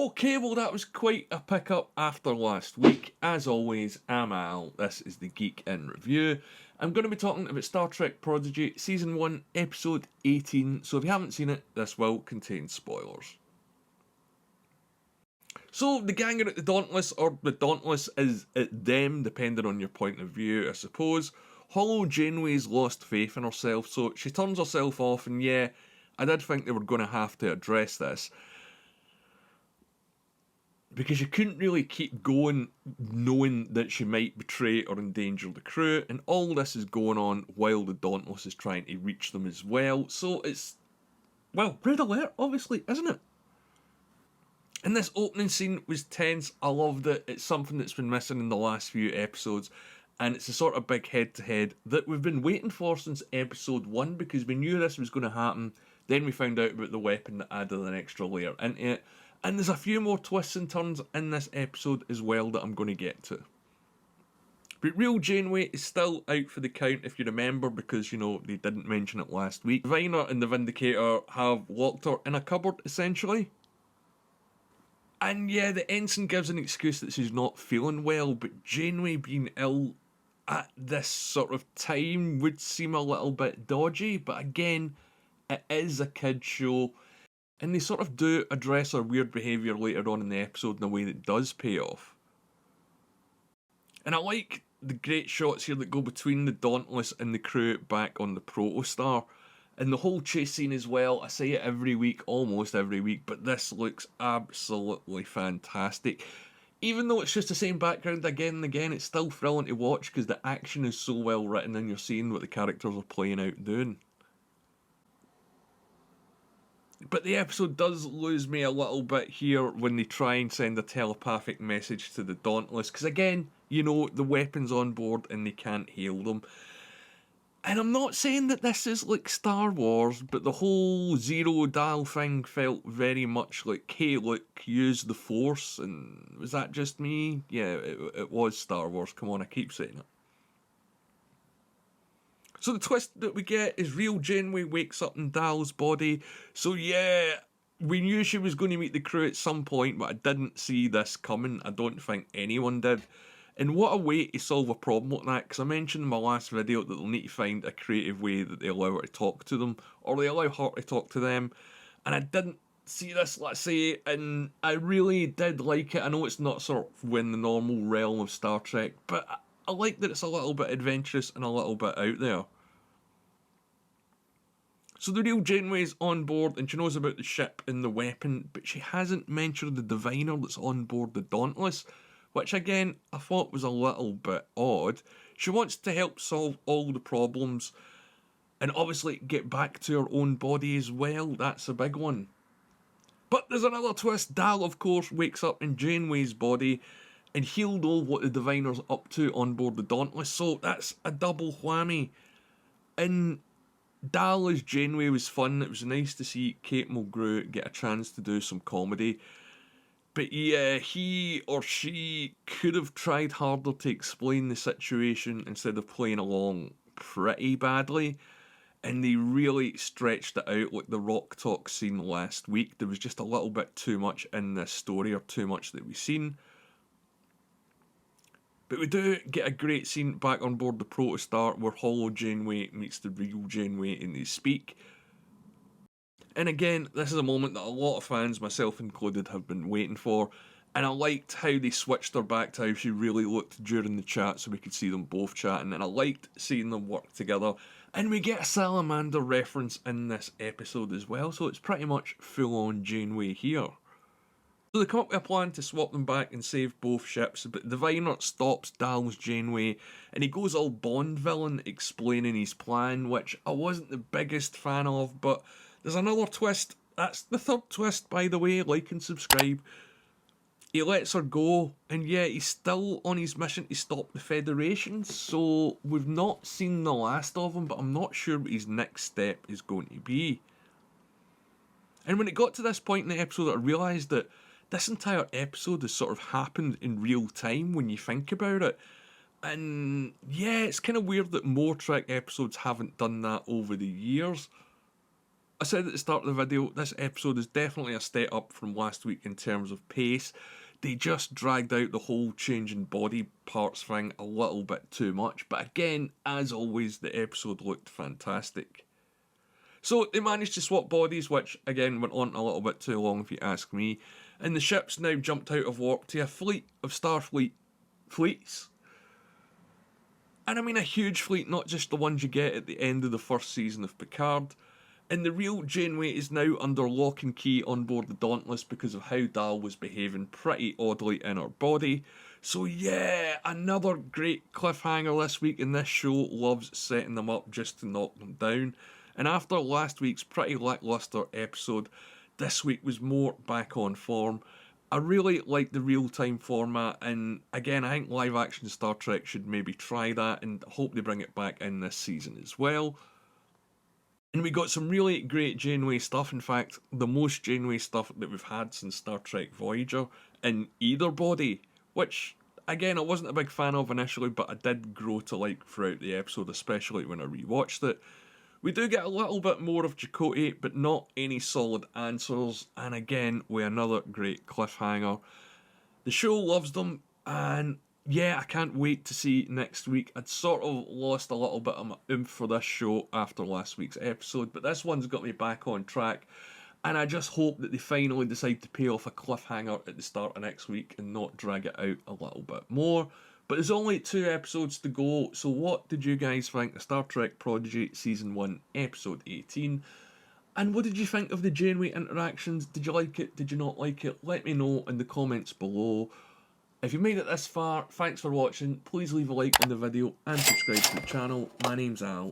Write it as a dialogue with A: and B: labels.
A: Okay, well that was quite a pickup after last week. As always, I'm Al, this is the Geek in Review. I'm going to be talking about Star Trek Prodigy Season 1, Episode 18, so if you haven't seen it, this will contain spoilers. So, the gang are at the Dauntless, or the Dauntless is at them, depending on your point of view, I suppose. Hollow Janeway's lost faith in herself, so she turns herself off, and yeah, I did think they were going to have to address this. Because you couldn't really keep going knowing that she might betray or endanger the crew, and all this is going on while the Dauntless is trying to reach them as well, so it's, well, red alert, obviously, isn't it? And this opening scene was tense, I loved it, it's something that's been missing in the last few episodes, and it's a sort of big head-to-head that we've been waiting for since episode 1, because we knew this was going to happen, then we found out about the weapon that added an extra layer into it. And there's a few more twists and turns in this episode as well that I'm going to get to. But real Janeway is still out for the count, if you remember, because, you know, they didn't mention it last week. Viner and the Vindicator have locked her in a cupboard, essentially. And yeah, the Ensign gives an excuse that she's not feeling well, but Janeway being ill at this sort of time would seem a little bit dodgy. But again, it is a kid's show. And they sort of do address her weird behaviour later on in the episode in a way that does pay off. And I like the great shots here that go between the Dauntless and the crew back on the Protostar. And the whole chase scene as well, I say it every week, almost every week, but this looks absolutely fantastic. Even though it's just the same background again and again, it's still thrilling to watch because the action is so well written and you're seeing what the characters are playing out doing. But the episode does lose me a little bit here when they try and send a telepathic message to the Dauntless. Because again, you know, the weapon's on board and they can't hail them. And I'm not saying that this is like Star Wars, but the whole zero dial thing felt very much like, hey, look, use the Force. And was that just me? Yeah, it was Star Wars. Come on, I keep saying it. So the twist that we get is real Janeway wakes up in Dal's body. So yeah, we knew she was going to meet the crew at some point, but I didn't see this coming. I don't think anyone did. And what a way to solve a problem like that, because I mentioned in my last video that they'll need to find a creative way that they allow her to talk to them, or they allow her to talk to them. And I didn't see this, let's say, and I really did like it. I know it's not sort of in the normal realm of Star Trek, but I like that it's a little bit adventurous and a little bit out there. So the real Janeway's on board and she knows about the ship and the weapon, but she hasn't mentioned the diviner that's on board the Dauntless, which again I thought was a little bit odd. She wants to help solve all the problems and obviously get back to her own body as well, that's a big one. But there's another twist. Dal, of course, wakes up in Janeway's body and he'll know what the diviner's up to on board the Dauntless, so that's a double whammy. And Dal as Janeway was fun. It was nice to see Kate Mulgrew get a chance to do some comedy. But yeah, he or she could have tried harder to explain the situation instead of playing along pretty badly. And they really stretched it out like the Rock Talk scene last week. There was just a little bit too much in this story, or too much that we've seen. But we do get a great scene back on board the Protostar where Hollow Janeway meets the real Janeway and they speak. And again, this is a moment that a lot of fans, myself included, have been waiting for. And I liked how they switched her back to how she really looked during the chat so we could see them both chatting. And I liked seeing them work together. And we get a salamander reference in this episode as well. So it's pretty much full-on Janeway here. So they come up with a plan to swap them back and save both ships, but the Diviner stops Dal's Janeway and he goes all Bond villain explaining his plan, which I wasn't the biggest fan of, but there's another twist. That's the third twist, by the way. Like and subscribe. He lets her go, and yeah, he's still on his mission to stop the Federation, so we've not seen the last of him, but I'm not sure what his next step is going to be. And when it got to this point in the episode, I realised that this entire episode has sort of happened in real time when you think about it. And yeah, it's kind of weird that more Trek episodes haven't done that over the years. I said at the start of the video, this episode is definitely a step up from last week in terms of pace. They just dragged out the whole changing body parts thing a little bit too much, but again, as always, the episode looked fantastic. So they managed to swap bodies, which again went on a little bit too long if you ask me, and the ships now jumped out of warp to a fleet of Starfleet fleets. And I mean a huge fleet, not just the ones you get at the end of the first season of Picard. And the real Janeway is now under lock and key on board the Dauntless because of how Dal was behaving pretty oddly in her body. So yeah, another great cliffhanger this week, and this show loves setting them up just to knock them down. And after last week's pretty lacklustre episode, this week was more back on form. I really like the real-time format, and again, I think live-action Star Trek should maybe try that, and hope they bring it back in this season as well. And we got some really great Janeway stuff. In fact, the most Janeway stuff that we've had since Star Trek Voyager in either body, which, again, I wasn't a big fan of initially, but I did grow to like throughout the episode, especially when I rewatched it. We do get a little bit more of Chakotay, but not any solid answers, and again, with another great cliffhanger. The show loves them, and yeah, I can't wait to see next week. I'd sort of lost a little bit of my oomph for this show after last week's episode, but this one's got me back on track, and I just hope that they finally decide to pay off a cliffhanger at the start of next week and not drag it out a little bit more. But there's only 2 episodes to go, so what did you guys think of Star Trek Prodigy Season 1, Episode 18? And what did you think of the Janeway interactions? Did you like it? Did you not like it? Let me know in the comments below. If you made it this far, thanks for watching. Please leave a like on the video and subscribe to the channel. My name's Al.